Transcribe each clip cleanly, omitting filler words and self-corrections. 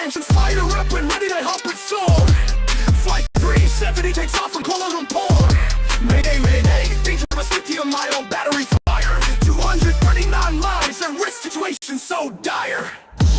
engines fire up and ready to help it soar. Flight 370 takes off from Kuala Lumpur. Mayday, mayday, dangerous lithium-ion battery fire. 239 lives at risk, situation so dire.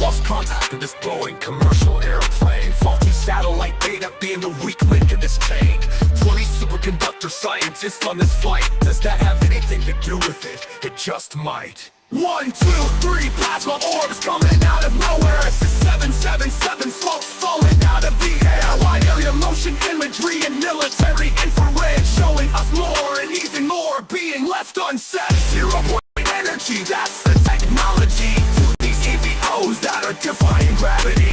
Lost contact with this Boeing commercial airplane. Faulty satellite data being the weak link in this chain. 20 superconductor scientists on this flight. Does that have anything to do with it? It just might. 1, 2, 3 plasma orbs coming out of nowhere. It's the 777 smokes falling out of the air. Wide area motion imagery and military infrared showing us more and even more being left unsaid. 0-point energy, that's the technology. To these EVOs that are defying gravity.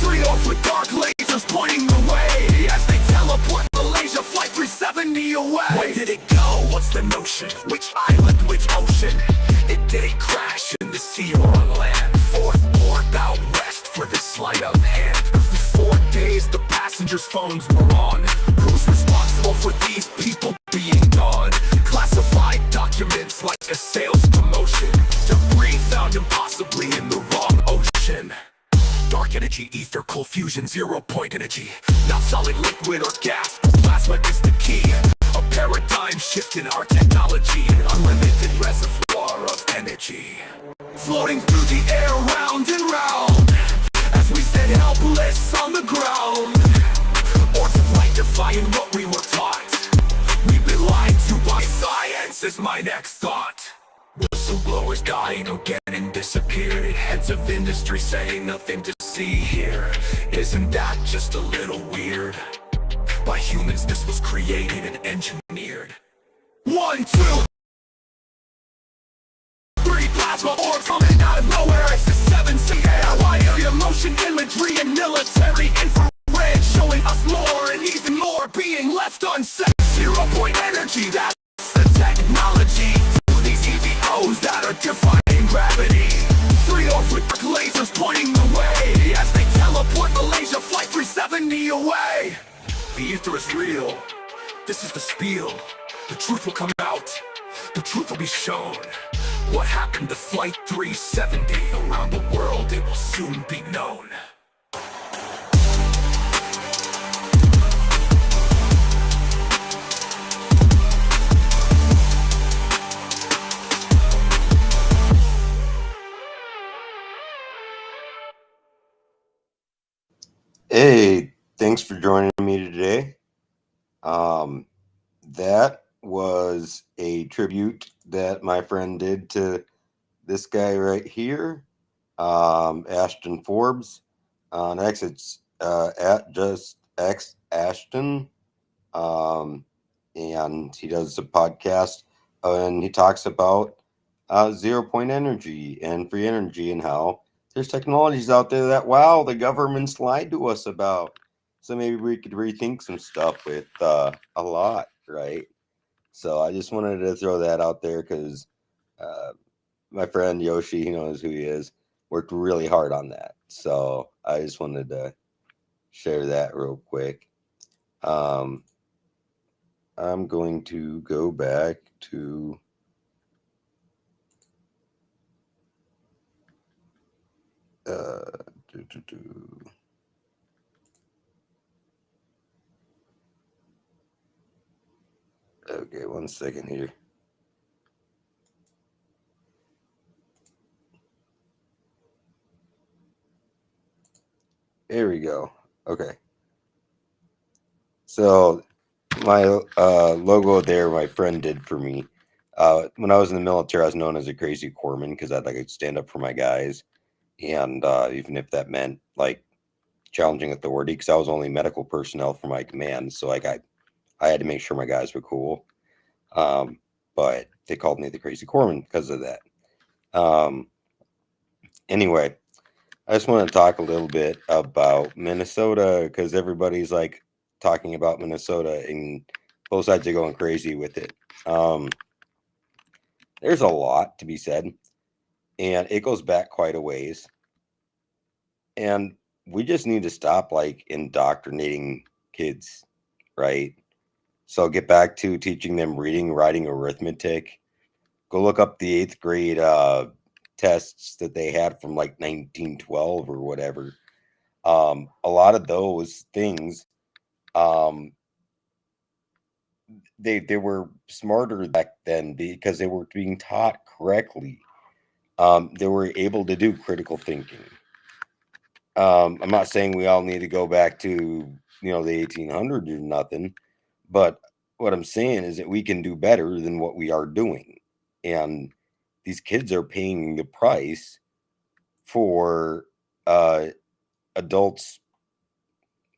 3 off with dark lasers pointing the way as they teleport Malaysia Flight 370 away. Where did it go? What's the notion? Which island? Which ocean? It didn't crash in the sea or on land. Fourth orbit out west for this sleight of hand. For 4 days the passengers' phones were on. Who's responsible for these people being gone? Classified documents like a sales promotion. Debris found impossibly in the wrong ocean. Dark energy, ether, cold fusion, 0-point energy. Not solid, liquid, or gas. Plasma is the key. A paradigm shift in our technology. An unlimited reservoir of energy. Floating through the air round and round as we stand helpless on the ground. Orbs of light defying what we were taught. We've been lied to by science is my next thought. Whistleblowers dying again and disappeared. Heads of industry saying nothing to see here. Isn't that just a little weird? By humans this was created and engineered. 1, 2, 3 plasma orbs coming out of nowhere. It's the 777 wide area motion imagery and military infrared showing us more and even more being left unsaid. 0-point energy, that's the technology. To these EVOs that are defying gravity. 3 off with dark lasers pointing the way as they teleport Malaysia Flight 370 away. The ether is real. This is the spiel. The truth will come out. The truth will be shown. What happened to Flight 370? Around the world it will soon be known. Hey, thanks for joining me today. That was a tribute that my friend did to this guy right here, Ashton Forbes. On X, it's at just X Ashton, and he does a podcast, and he talks about 0-point energy and free energy and how there's technologies out there that, wow, the government's lied to us about. So maybe we could rethink some stuff with a lot, right? So I just wanted to throw that out there because my friend Yoshi, he knows who he is, worked really hard on that. So I just wanted to share that real quick. I'm going to go back to okay, 1 second here. There we go. Okay. So my logo there, my friend did for me. When I was in the military, I was known as a crazy corpsman because I'd stand up for my guys. And even if that meant like challenging authority, because I was only medical personnel for my command. So I had to make sure my guys were cool. But they called me the crazy corpsman because of that. Anyway, I just want to talk a little bit about Minnesota because everybody's like talking about Minnesota and both sides are going crazy with it. There's a lot to be said, and it goes back quite a ways. And we just need to stop like indoctrinating kids, right? So get back to teaching them reading, writing, arithmetic. Go look up the 8th grade tests that they had from like 1912 or whatever. A lot of those things, um, they were smarter back then because they were being taught correctly. They were able to do critical thinking. I'm not saying we all need to go back to the 1800s or nothing, but what I'm saying is that we can do better than what we are doing, and these kids are paying the price for uh, adults,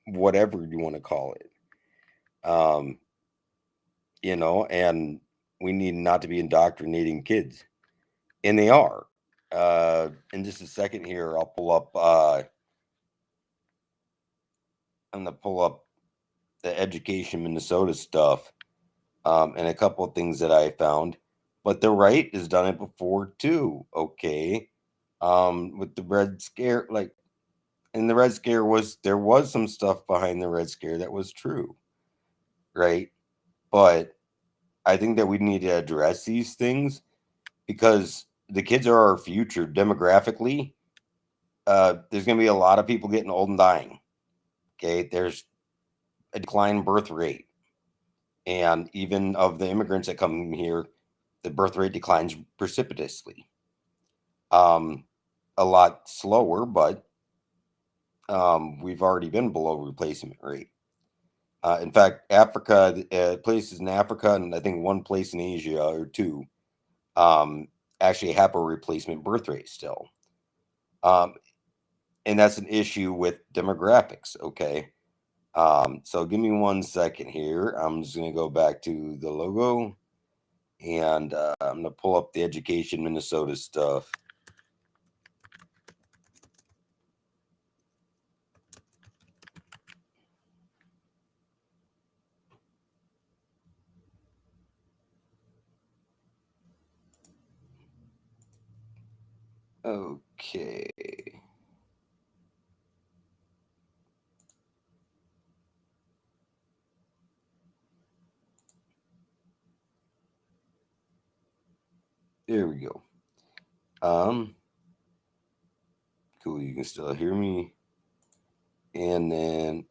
whatever you want to call it. Um, and we need not to be indoctrinating kids, and they are. In just a second here, I'll pull up. I'm gonna pull up the Education Minnesota stuff, and a couple of things that I found. But the right has done it before too. Okay, with the Red Scare, and the Red Scare there was some stuff behind the Red Scare that was true, right? But I think that we need to address these things because the kids are our future demographically. There's going to be a lot of people getting old and dying. Okay, there's a decline in birth rate, and even of the immigrants that come here, the birth rate declines precipitously. Um, a lot slower, but we've already been below replacement rate. In fact, Africa, places in Africa, and I think one place in Asia or two, actually have a replacement birth rate still. Um, and that's an issue with demographics. Okay. So give me 1 second here. I'm just going to go back to the logo, and I'm going to pull up the Education Minnesota stuff. Okay. There we go. Cool. You can still hear me. And then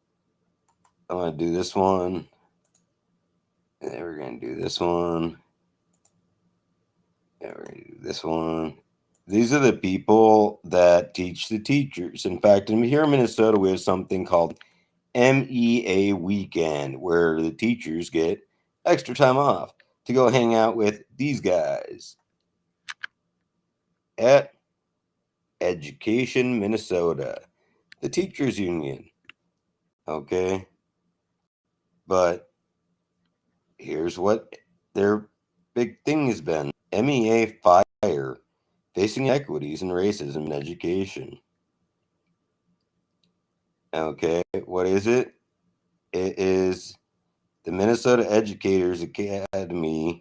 I'm going to do this one. And then we're going to do this one. And we're going to do this one. These are the people that teach the teachers. In fact, here in Minnesota, we have something called MEA weekend, where the teachers get extra time off to go hang out with these guys at Education Minnesota, the teachers union. Okay. But here's what their big thing has been: MEA Fire, facing equities and racism in education. Okay. What is it? It is the Minnesota Educators Academy's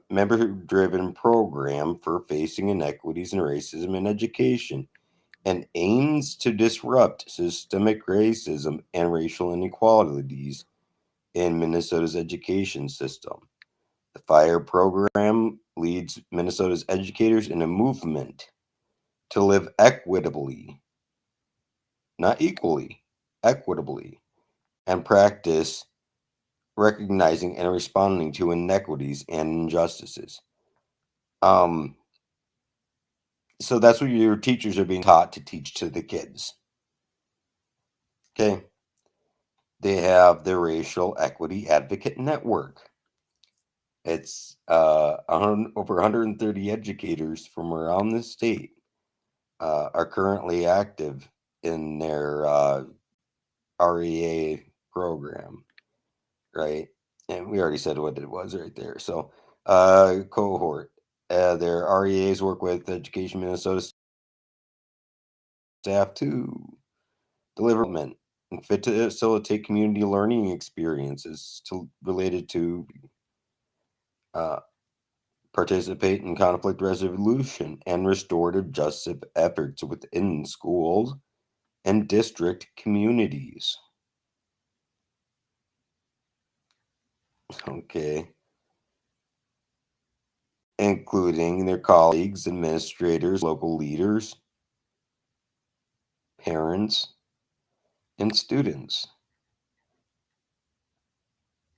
member-driven program for facing inequities and racism in education, and aims to disrupt systemic racism and racial inequalities in Minnesota's education system. The FIRE program leads Minnesota's educators in a movement to live equitably, not equally, equitably, and practice recognizing and responding to inequities and injustices. Um, so that's what your teachers are being taught to teach to the kids. Okay. They have the Racial Equity Advocate Network. It's over 130 educators from around the state are currently active in their REA program, right? And we already said what it was right there. So, cohort. Their REAs work with Education Minnesota staff to deliver and fit to facilitate community learning experiences related to uh, participate in conflict resolution and restorative justice efforts within schools and district communities. Okay. Including their colleagues, administrators, local leaders, parents, and students.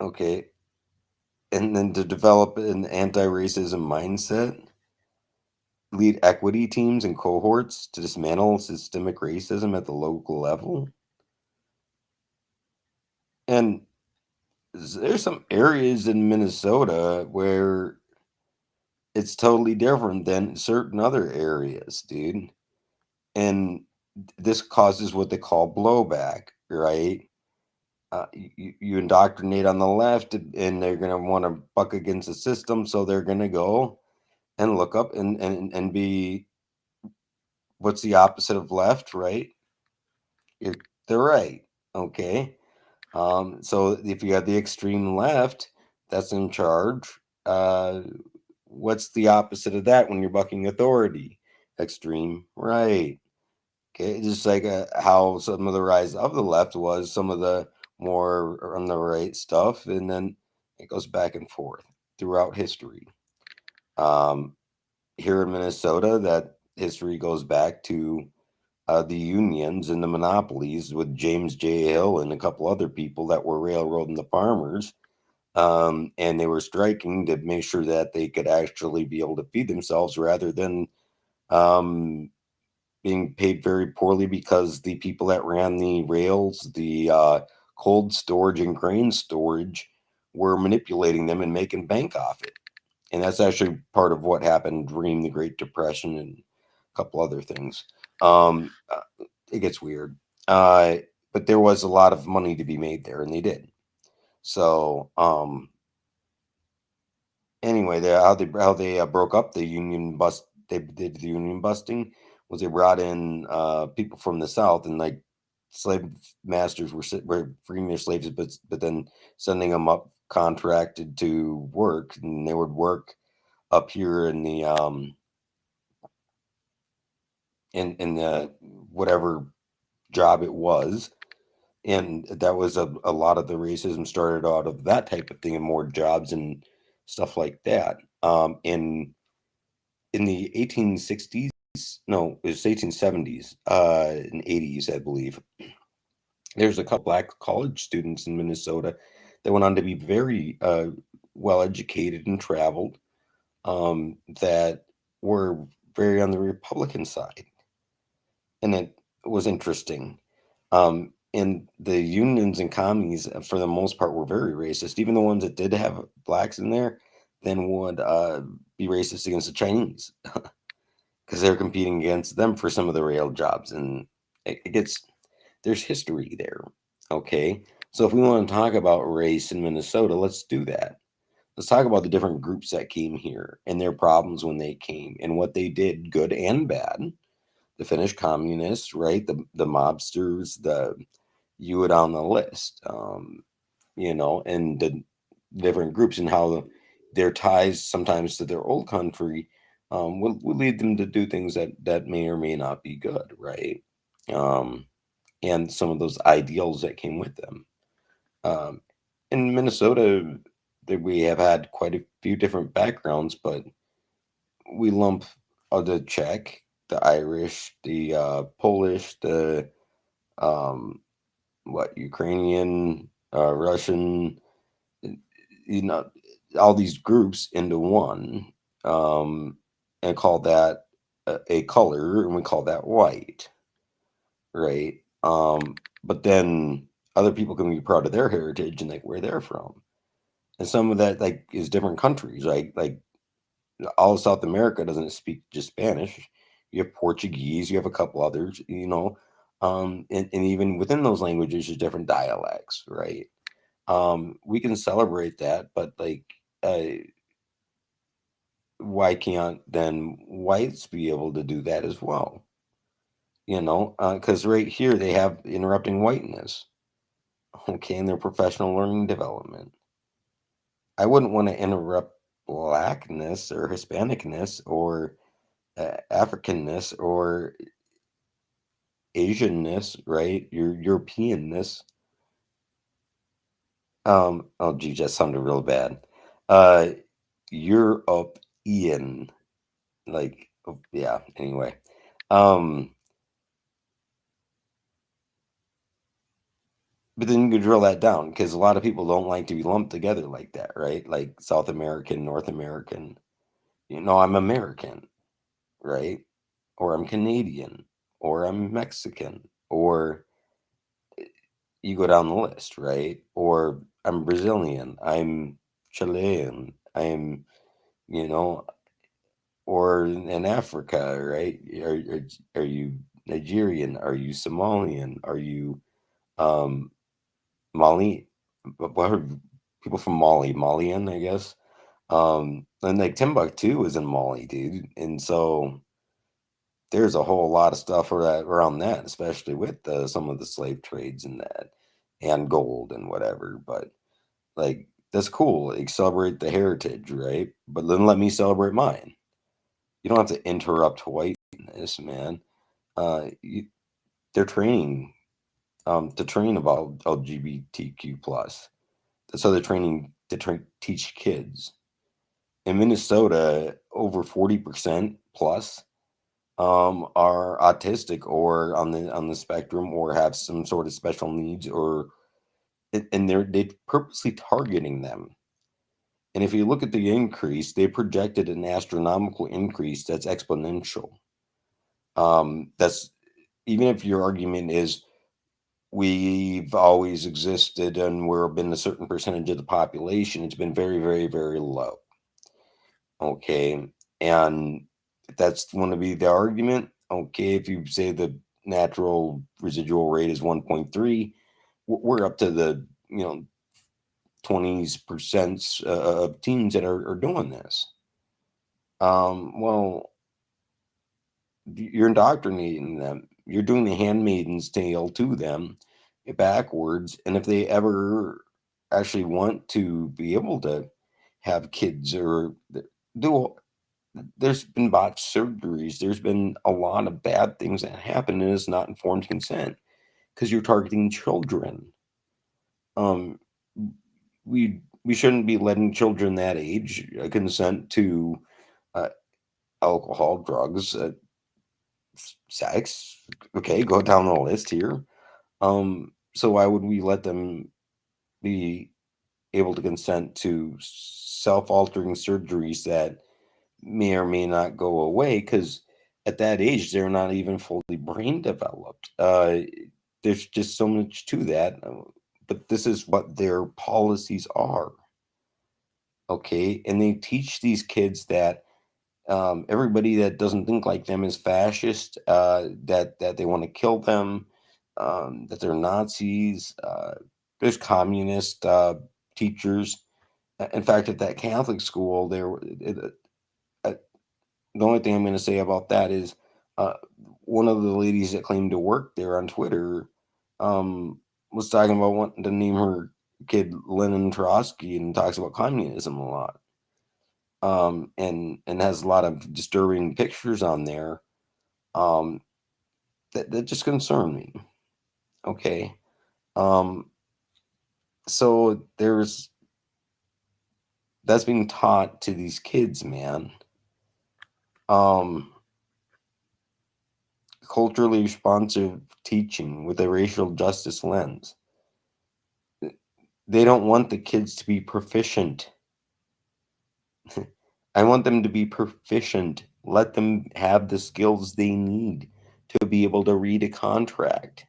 Okay. And then to develop an anti racism mindset, lead equity teams and cohorts to dismantle systemic racism at the local level. And there's some areas in Minnesota where it's totally different than certain other areas, dude. And this causes what they call blowback, right? You indoctrinate on the left, and they're going to want to buck against the system, so they're going to go and look up and be what's the opposite of left, right? You're the right, okay. So if you have the extreme left that's in charge, uh, what's the opposite of that when you're bucking authority? Extreme right. Okay, just like how some of the rise of the left was some of the more on the right stuff, and then it goes back and forth throughout history. Um, Here in Minnesota, that history goes back to the unions and the monopolies with James J. Hill and a couple other people that were railroading the farmers. And they were striking to make sure that they could actually be able to feed themselves rather than um, being paid very poorly because the people that ran the rails, the cold storage and grain storage, were manipulating them and making bank off it. And that's actually part of what happened during the Great Depression and a couple other things. It gets weird, uh, but there was a lot of money to be made there, and they did. So anyway, how they broke up the union bust. They did the union busting was they brought in people from the South, and like slave masters were freeing their slaves, but then sending them up contracted to work, and they would work up here in the in the whatever job it was. And that was a lot of the racism started out of that type of thing and more jobs and stuff like that. In the 1860s, no, it was 1870s and 80s, I believe. There's a couple black college students in Minnesota that went on to be very well educated and traveled, that were very on the Republican side, and it was interesting. And the unions and commies, for the most part, were very racist. Even the ones that did have blacks in there, then would be racist against the Chinese because they're competing against them for some of the rail jobs, and it gets there's history there. Okay, so if we want to talk about race in Minnesota, let's do that. Let's talk about the different groups that came here and their problems when they came and what they did, good and bad. The Finnish communists, right? The mobsters, the you would on the list, and the different groups and how their ties sometimes to their old country will lead them to do things that may or may not be good, right? Um, and some of those ideals that came with them. Um, in Minnesota, we have had quite a few different backgrounds, but we lump the Czech, the Irish, the Polish, the um, Ukrainian, Russian, you know, all these groups into one, um, and call that a color, and we call that white, right? But then other people can be proud of their heritage and like where they're from, and some of that like is different countries, right? Like all of South America doesn't speak just Spanish. You have Portuguese, you have a couple others, and even within those languages, there's different dialects, right? We can celebrate that, but like, why can't then whites be able to do that as well? Because right here they have interrupting whiteness, okay, in their professional learning development. I wouldn't want to interrupt blackness or Hispanicness or Africanness or Asianness, right? Your Europeanness. Oh geez, that sounded real bad. Uh, European, like, oh, yeah. Anyway, um, but then you can drill that down because a lot of people don't like to be lumped together like that, right? Like South American, North American. I'm American, right? Or I'm Canadian, or I'm Mexican, or you go down the list, right? Or I'm Brazilian, I'm Chilean, I'm, you know, or in Africa, right? Are you Nigerian? Are you Somalian? Are you um, Mali? What are people from Mali? Malian, I guess. And like Timbuktu is in Mali, dude, and so there's a whole lot of stuff around that, especially with some of the slave trades and that, and gold and whatever. But like that's cool. Like, celebrate the heritage, right? But then let me celebrate mine. You don't have to interrupt whiteness, man. You, they're training to train about LGBTQ plus. So they're training to teach kids. In Minnesota, over 40% plus are autistic or on the spectrum or have some sort of special needs or and they're purposely targeting them. And if you look at the increase, they projected an astronomical increase that's exponential. That's even if your argument is we've always existed and we've been a certain percentage of the population, it's been very, very, very low. Okay. And if that's going to be the argument, okay, if you say the natural residual rate is 1.3, we're up to the, 20s percent of teens that are doing this. Well, you're indoctrinating them. You're doing the handmaiden's tale to them backwards. And if they ever actually want to be able to have kids or do, there's been botched surgeries. There's been a lot of bad things that happen, and it's not informed consent because you're targeting children. Um, we shouldn't be letting children that age consent to uh, alcohol, drugs, sex. Okay, go down the list here. So why would we let them be able to consent to self-altering surgeries that may or may not go away? Because at that age, they're not even fully brain developed. There's just so much to that. But this is what their policies are. Okay, and they teach these kids that everybody that doesn't think like them is fascist, that they want to kill them, that they're Nazis. There's communist teachers. In fact, at that Catholic school, uh, the only thing I'm going to say about that is uh, one of the ladies that claimed to work there on Twitter was talking about wanting to name her kid Lenin Trotsky and talks about communism a lot. And has a lot of disturbing pictures on there um, that just concern me. Okay, um, so that's being taught to these kids, man. Um, Culturally responsive teaching with a racial justice lens. They don't want the kids to be proficient. I want them to be proficient. Let them have the skills they need to be able to read a contract,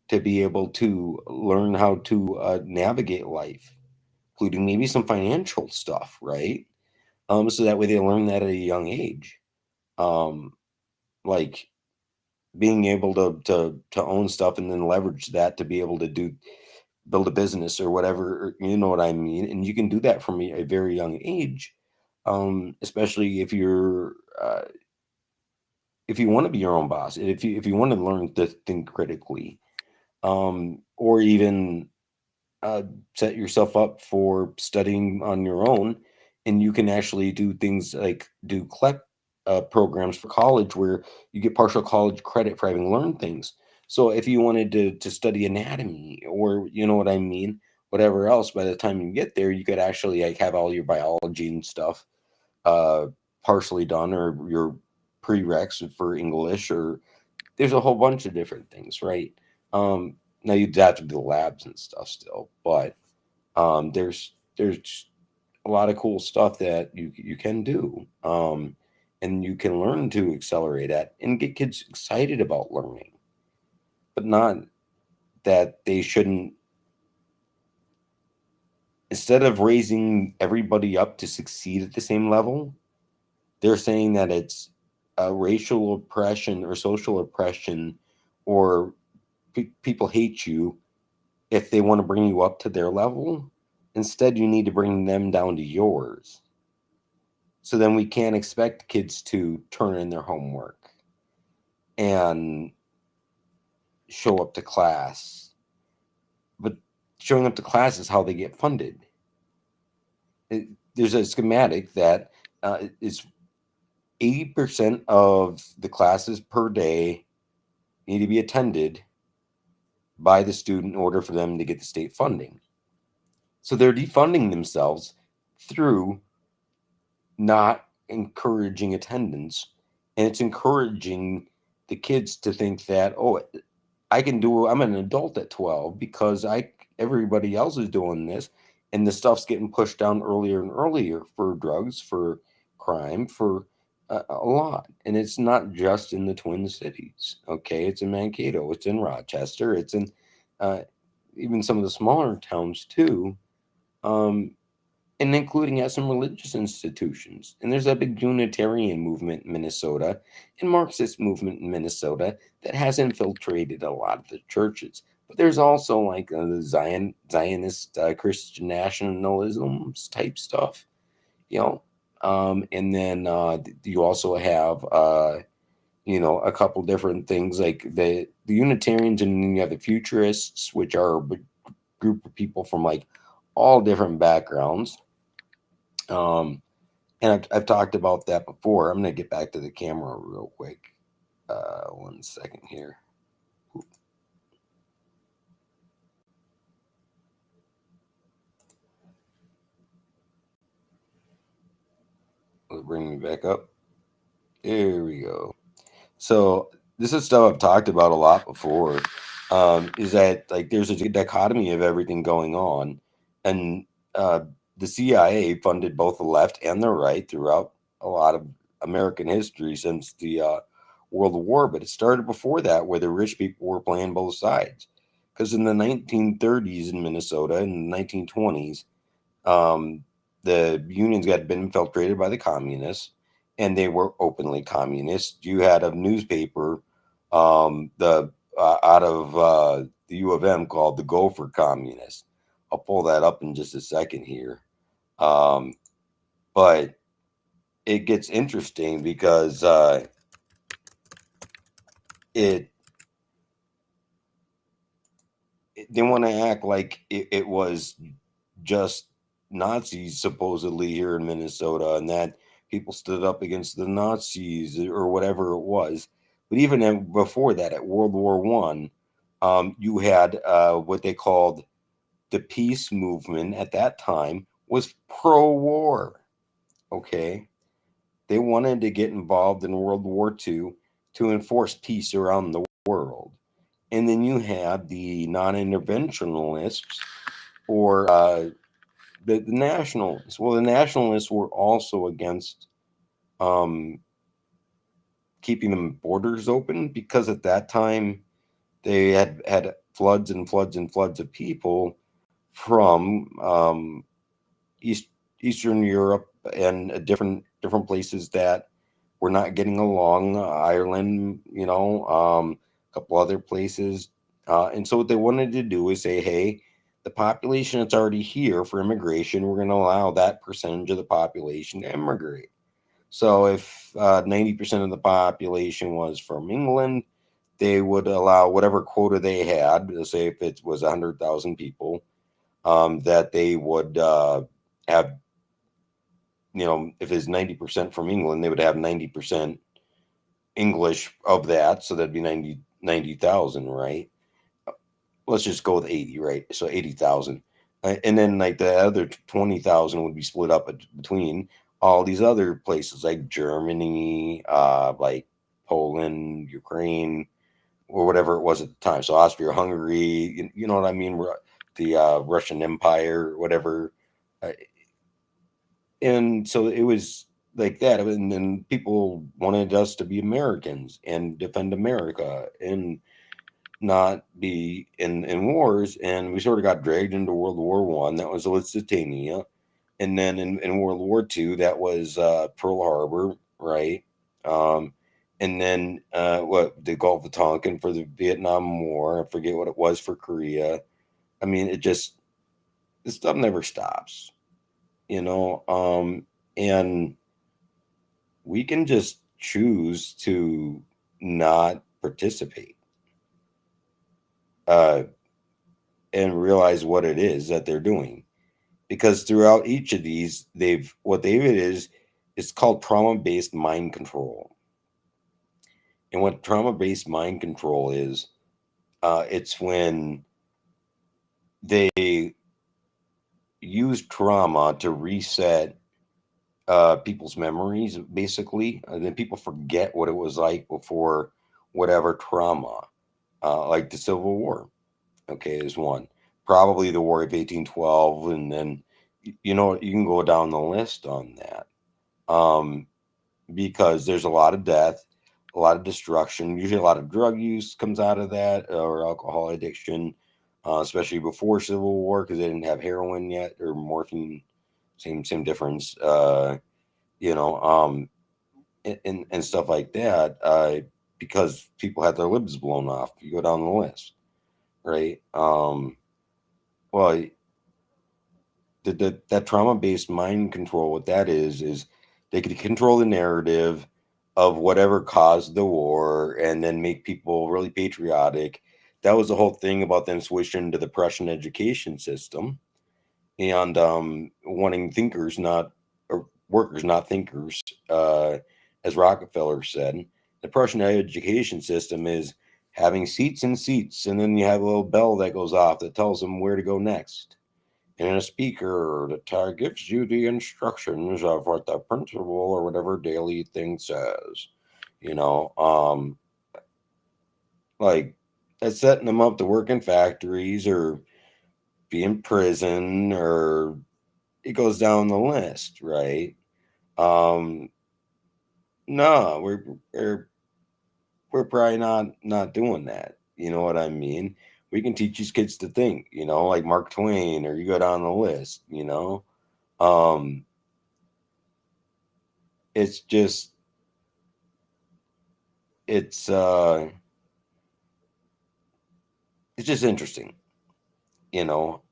to be able to learn how to navigate life, including maybe some financial stuff, right? So that way they learn that at a young age. Um, like being able to own stuff and then leverage that to be able to build a business or whatever, you know what I mean? And you can do that from a very young age, especially if you want to be your own boss, if you want to learn to think critically, or even uh, set yourself up for studying on your own, and you can actually do things like do CLEP programs for college where you get partial college credit for having learned things. So if you wanted to study anatomy or you know what I mean, whatever else, by the time you get there, you could actually like have all your biology and stuff uh, partially done, or your prereqs for English, or there's a whole bunch of different things, right? Um, Now you'd have to do the labs and stuff still, but there's a lot of cool stuff that you can do, and you can learn to accelerate at and get kids excited about learning, but not that they shouldn't. Instead of raising everybody up to succeed at the same level, they're saying that it's racial oppression or social oppression, or people hate you if they want to bring you up to their level. Instead, you need to bring them down to yours. So then we can't expect kids to turn in their homework and show up to class. But showing up to class is how they get funded. There's a schematic that is 80% of the classes per day need to be attended by the student in order for them to get the state funding. So they're defunding themselves through not encouraging attendance, and it's encouraging the kids to think that, oh, I'm an adult at 12 because everybody else is doing this, and the stuff's getting pushed down earlier and earlier for drugs, for crime, for a lot. And it's not just in the Twin Cities. Okay, it's in Mankato, it's in Rochester, it's in even some of the smaller towns too, and including at some religious institutions. And there's a big Unitarian movement in Minnesota and Marxist movement in Minnesota that has infiltrated a lot of the churches. But there's also like the Zionist Christian nationalism type stuff, you know. And then you also have, a couple different things like the Unitarians, and then you have the Futurists, which are a group of people from like all different backgrounds. And I've talked about that before. I'm going to get back to the camera real quick. 1 second here. Will it bring me back up? There we go. So this is stuff I've talked about a lot before. Is that like there's a dichotomy of everything going on, and the CIA funded both the left and the right throughout a lot of American history since the World War. But it started before that, where the rich people were playing both sides. Because in the 1930s in Minnesota, in the 1920s, the unions had been infiltrated by the communists, and they were openly communist. You had a newspaper, out of the U of M, called the Gopher Communist. I'll pull that up in just a second here. But it gets interesting because they want to act like it was just Nazis supposedly here in Minnesota, and that people stood up against the Nazis or whatever it was. But even before that, at World War One, you had what they called the peace movement at that time was pro-war. Okay, they wanted to get involved in World War II to enforce peace around the world. And then you had the non-interventionalists, or the nationalists. Well, the nationalists were also against keeping the borders open, because at that time they had floods and floods and floods of people from Eastern Europe and different places that were not getting along. Ireland, a couple other places, and so what they wanted to do is say, hey, the population that's already here for immigration, we're going to allow that percentage of the population to immigrate. So if 90% of the population was from England, they would allow whatever quota they had. Let's say if it was 100,000 people, that they would have, if it's 90% from England, they would have 90% English of that. So that'd be 90,000, right? Let's just go with 80, right? So 80,000. And then like the other 20,000 would be split up between all these other places like Germany, like Poland, Ukraine, or whatever it was at the time. So Austria-Hungary, you know what I mean? The Russian Empire, whatever. Uh, and so it was like that. And then people wanted us to be Americans and defend America and not be in wars. And we sort of got dragged into World War One. That was Lusitania. And then in World War Two, that was Pearl Harbor, right? Um, and then what the Gulf of Tonkin for the Vietnam War. I forget what it was for Korea. I mean, this stuff never stops, you know. And we can just choose to not participate uh, and realize what it is that they're doing. Because throughout each of these, what they it is, it's called trauma-based mind control. And what trauma-based mind control is, it's when they use trauma to reset people's memories, basically, and then people forget what it was like before whatever trauma, like the Civil War. Okay, is one. Probably the War of 1812, and then you know you can go down the list on that. Because there's a lot of death, a lot of destruction. Usually, a lot of drug use comes out of that, or alcohol addiction, especially before Civil War, because they didn't have heroin yet or morphine. Same difference. You know, and stuff like that. Because people had their limbs blown off. You go down the list, right? Well, that trauma based mind control, what that is they could control the narrative of whatever caused the war and then make people really patriotic. That was the whole thing about them switching to the Prussian education system and wanting thinkers, not or workers, not thinkers, as Rockefeller said. The Prussian education system is having seats and seats, and then you have a little bell that goes off that tells them where to go next and a speaker that gives you the instructions of what the principal or whatever daily thing says. You know, like that's setting them up to work in factories or be in prison, or it goes down the list, right? Um, no, we're probably not doing that. You know what I mean? We can teach these kids to think, you know, like Mark Twain, or you go down the list, you know. Um, it's just it's uh it's just interesting, you know,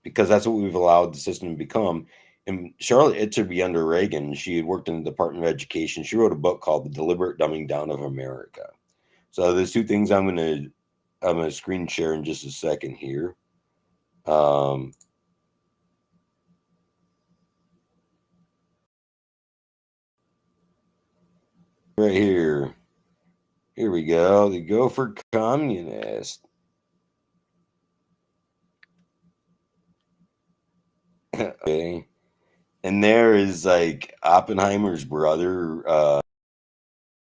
because that's what we've allowed the system to become. And Charlotte Itzerby under Reagan, she had worked in the Department of Education. She wrote a book called The Deliberate Dumbing Down of America. So there's two things I'm gonna screen share in just a second here. Um, right here. Here we go. The Gopher Communist. Okay. And there is like Oppenheimer's brother,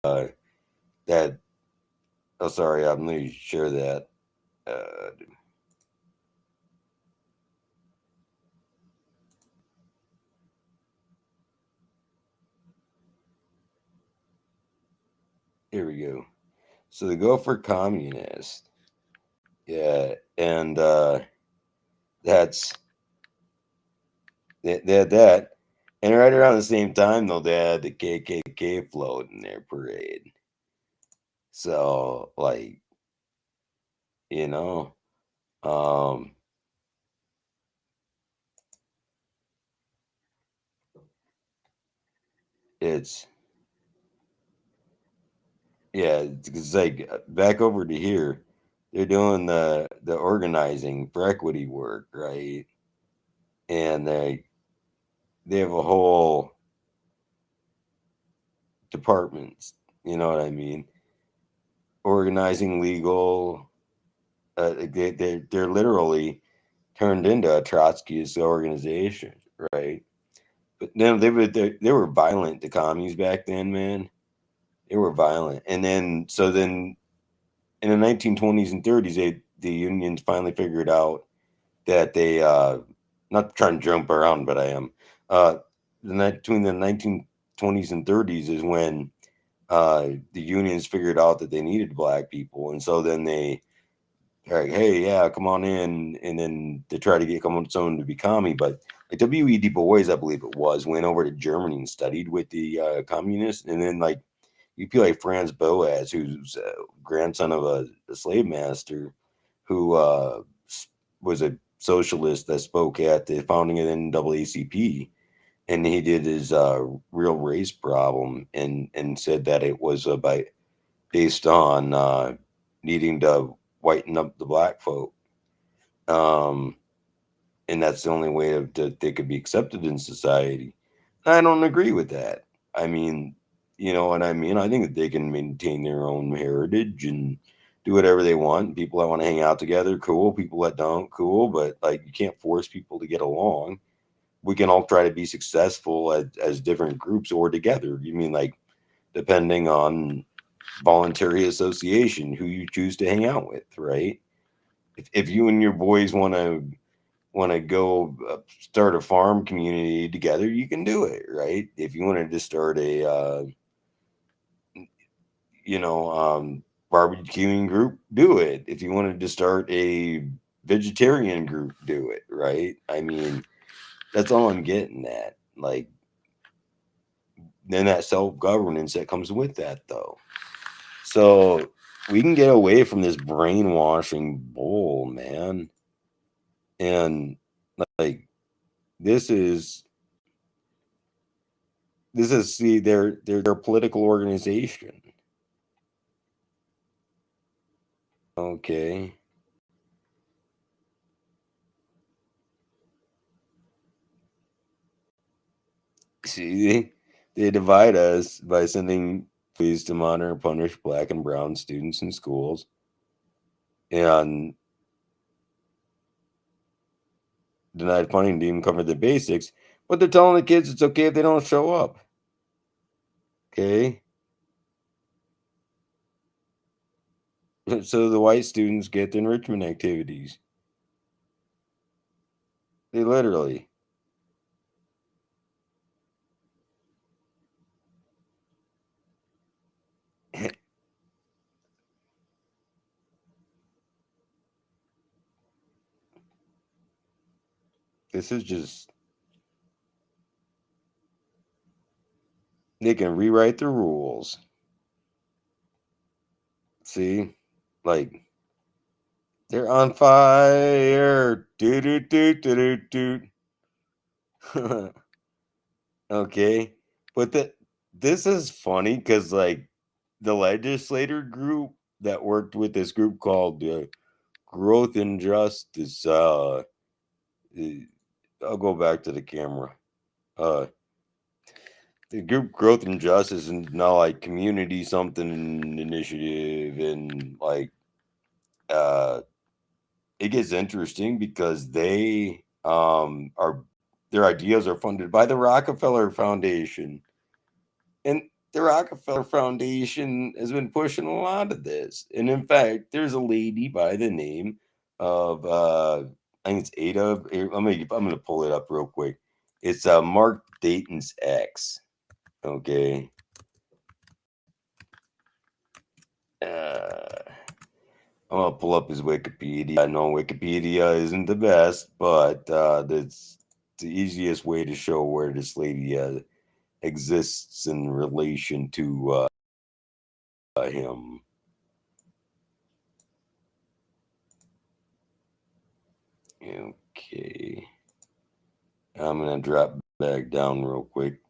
that oh sorry, I'm gonna share that. Uh, Here we go. So the Gopher Communist. Yeah, and that's they had that. And right around the same time though, they had the KKK float in their parade. So like, you know, um it's yeah, it's like back over to here. They're doing the organizing for equity work, right? And they have a whole departments, you know what I mean? Organizing legal, they're literally turned into a Trotskyist organization, right? But then they were violent. The commies back then, man, they were violent. And then in the 1920s and 30s, the unions finally figured out that they not trying to jump around, but I am between the 1920s and 30s is when the unions figured out that they needed black people, and so then they're like, hey, yeah, come on in, and then they try to get someone to be commie, but like W.E.D. Du Bois, I believe it was, went over to Germany and studied with the communists, and then like you feel like Franz Boas, who's a grandson of a slave master, who was a socialist that spoke at the founding of the NAACP, and he did his real race problem, and said that it was based on needing to whiten up the black folk, um, and that's the only way that they could be accepted in society. I don't agree with that. I mean, you know what I mean? I think that they can maintain their own heritage and do whatever they want. People that want to hang out together, cool. People that don't, cool. But like, you can't force people to get along. We can all try to be successful as different groups or together. You mean like depending on voluntary association, who you choose to hang out with, right? If you and your boys want to go start a farm community together, you can do it, right? If you wanted to start a you know barbecuing group, do it. If you wanted to start a vegetarian group, do it, right? I mean, that's all I'm getting at. Like, then that self-governance that comes with that, though. So we can get away from this brainwashing bull, man. And like, this is see their political organization. Okay. See, they divide us by sending police to monitor and punish black and brown students in schools, and denied funding to even cover the basics. But they're telling the kids it's okay if they don't show up. Okay. So the white students get the enrichment activities. They literally. This is just, they can rewrite the rules. See? Like, they're on fire. Do do do do do do. Okay. But this is funny because like the legislator group that worked with this group called Growth and Justice. I'll go back to the camera. Uh, the group Growth and Justice and now like community something initiative, and like uh it gets interesting because they are their ideas are funded by the Rockefeller Foundation, and the Rockefeller Foundation has been pushing a lot of this. And in fact, there's a lady by the name of I think it's Ada. I'm gonna pull it up real quick. It's Mark Dayton's ex. Okay. Uh, I'm gonna pull up his Wikipedia. I know Wikipedia isn't the best, but that's the easiest way to show where this lady exists in relation to him. Okay. I'm gonna drop back down real quick.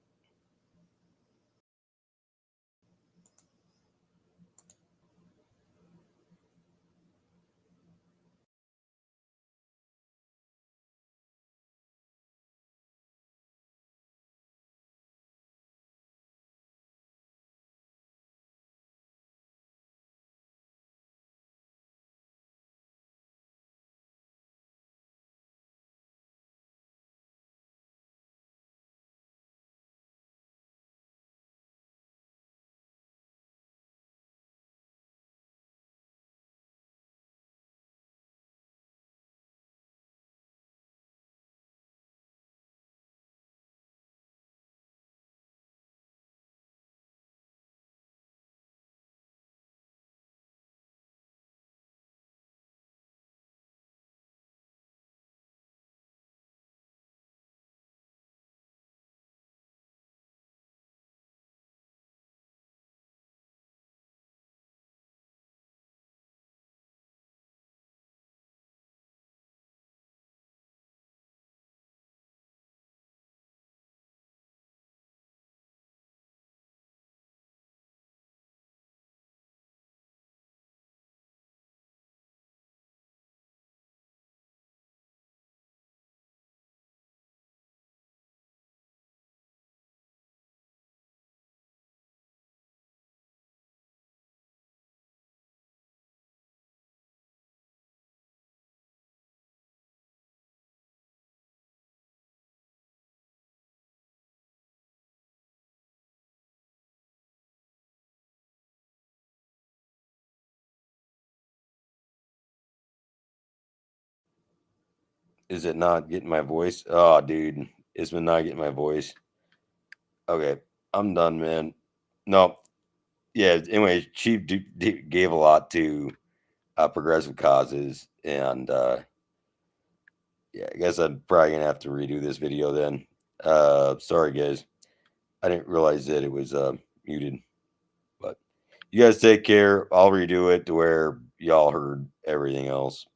Is it not getting my voice? Oh, dude, it's been not getting my voice. Okay, I'm done, man. No, yeah. Anyway, she gave a lot to progressive causes, and yeah, I guess I'm probably gonna have to redo this video then. Sorry, guys. I didn't realize that it was muted. But you guys take care. I'll redo it to where y'all heard everything else.